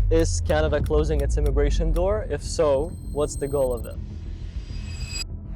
Is Canada closing its immigration door? If so, what's the goal of it?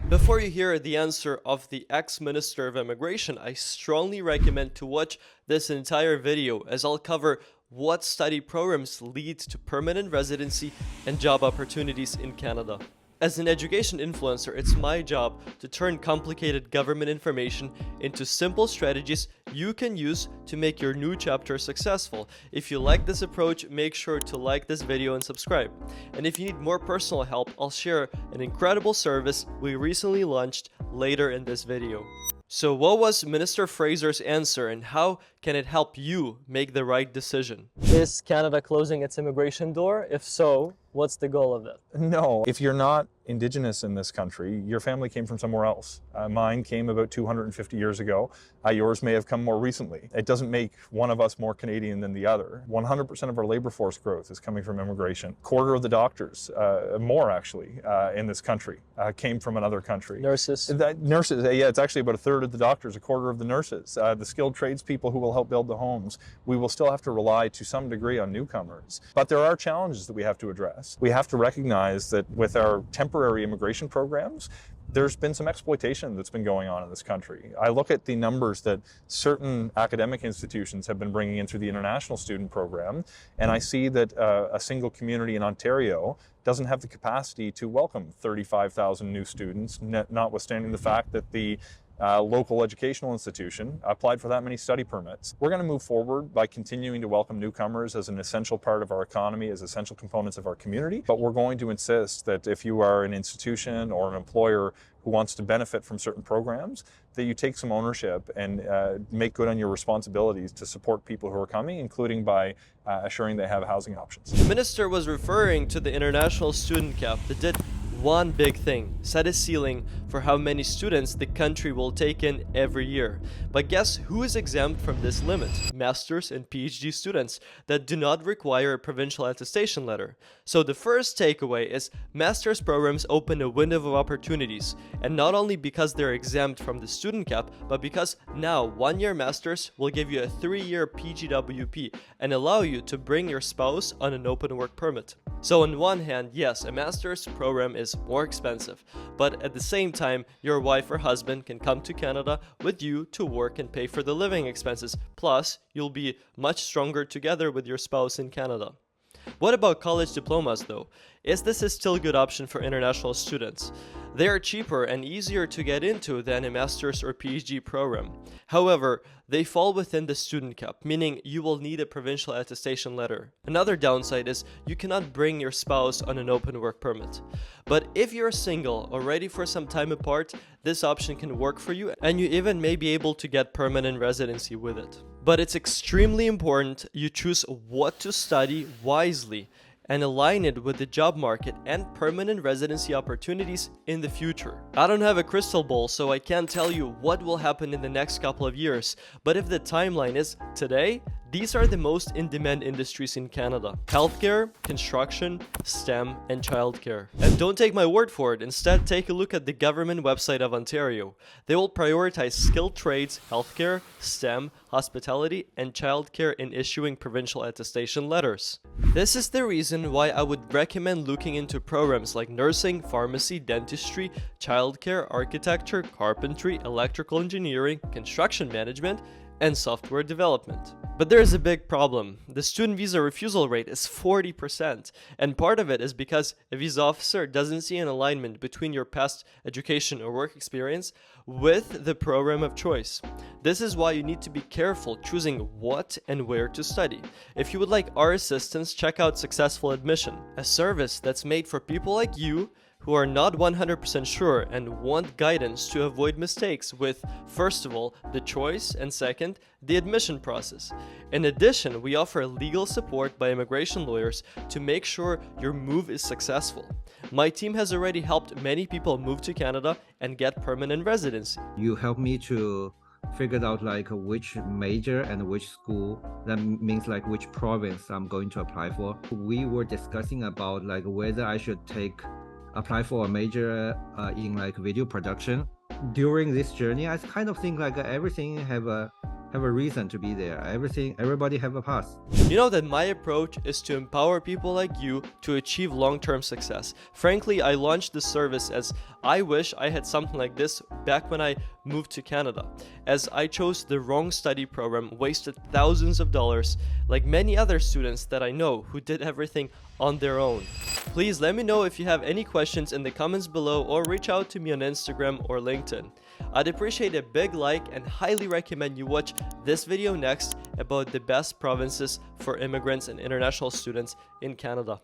Before you hear the answer of the ex-Minister of Immigration, I strongly recommend to watch this entire video, as I'll cover what study programs lead to permanent residency and job opportunities in Canada. As an education influencer, it's my job to turn complicated government information into simple strategies you can use to make your new chapter successful. If you like this approach, make sure to like this video and subscribe. And if you need more personal help, I'll share an incredible service we recently launched later in this video. So what was Minister Fraser's answer, and how can it help you make the right decision? Is Canada closing its immigration door? If so, what's the goal of it? No. If you're not Indigenous in this country, your family came from somewhere else. Mine came about 250 years ago. Yours may have come more recently. It doesn't make one of us more Canadian than the other. 100% of our labor force growth is coming from immigration. Quarter of the doctors, more actually, in this country came from another country. Nurses? Nurses, yeah, it's actually about a third of the doctors, a quarter of the nurses. The skilled tradespeople who will help build the homes. We will still have to rely to some degree on newcomers. But there are challenges that we have to address. We have to recognize that with our temporary immigration programs, there's been some exploitation that's been going on in this country. I look at the numbers that certain academic institutions have been bringing in through the international student program, and I see that a single community in Ontario doesn't have the capacity to welcome 35,000 new students, notwithstanding the fact that the local educational institution applied for that many study permits. We're going to move forward by continuing to welcome newcomers as an essential part of our economy, as essential components of our community. But we're going to insist that if you are an institution or an employer who wants to benefit from certain programs, that you take some ownership and make good on your responsibilities to support people who are coming, including by assuring they have housing options. The minister was referring to the international student cap that did one big thing: set a ceiling for how many students the country will take in every year. But guess who is exempt from this limit? Master's and PhD students that do not require a provincial attestation letter. So the first takeaway is master's programs open a window of opportunities, and not only because they're exempt from the student cap, but because now 1-year masters will give you a 3-year PGWP and allow you to bring your spouse on an open work permit. So on one hand, yes, a master's program is more expensive, but at the same time, your wife or husband can come to Canada with you to work and pay for the living expenses. Plus, you'll be much stronger together with your spouse in Canada. What about college diplomas though? Is this a still good option for international students? They are cheaper and easier to get into than a master's or PhD program. However, they fall within the student cap, meaning you will need a provincial attestation letter. Another downside is you cannot bring your spouse on an open work permit. But if you're single or ready for some time apart, this option can work for you, and you even may be able to get permanent residency with it. But it's extremely important you choose what to study wisely and align it with the job market and permanent residency opportunities in the future. I don't have a crystal ball, so I can't tell you what will happen in the next couple of years, but if the timeline is today, these are the most in-demand industries in Canada: healthcare, construction, STEM, and childcare. And don't take my word for it, instead take a look at the government website of Ontario. They will prioritize skilled trades, healthcare, STEM, hospitality, and childcare in issuing provincial attestation letters. This is the reason why I would recommend looking into programs like nursing, pharmacy, dentistry, childcare, architecture, carpentry, electrical engineering, construction management, and software development. But there is a big problem. The student visa refusal rate is 40%, and part of it is because a visa officer doesn't see an alignment between your past education or work experience with the program of choice. This is why you need to be careful choosing what and where to study. If you would like our assistance, check out Successful Admission, a service that's made for people like you who are not 100% sure and want guidance to avoid mistakes with, first of all, the choice, and second, the admission process. In addition, we offer legal support by immigration lawyers to make sure your move is successful. My team has already helped many people move to Canada and get permanent residency. You help me to figure out like which major and which school, that means like which province I'm going to apply for. We were discussing about like whether I should apply for a major in like video production. During this journey, I kind of think like everything have a have a reason to be there. Everybody have a path. You know that my approach is to empower people like you to achieve long-term success. Frankly, I launched this service as I wish I had something like this back when I moved to Canada, as I chose the wrong study program, wasted thousands of dollars, like many other students that I know who did everything on their own. Please let me know if you have any questions in the comments below, or reach out to me on Instagram or LinkedIn. I'd appreciate a big like and highly recommend you watch this video next about the best provinces for immigrants and international students in Canada.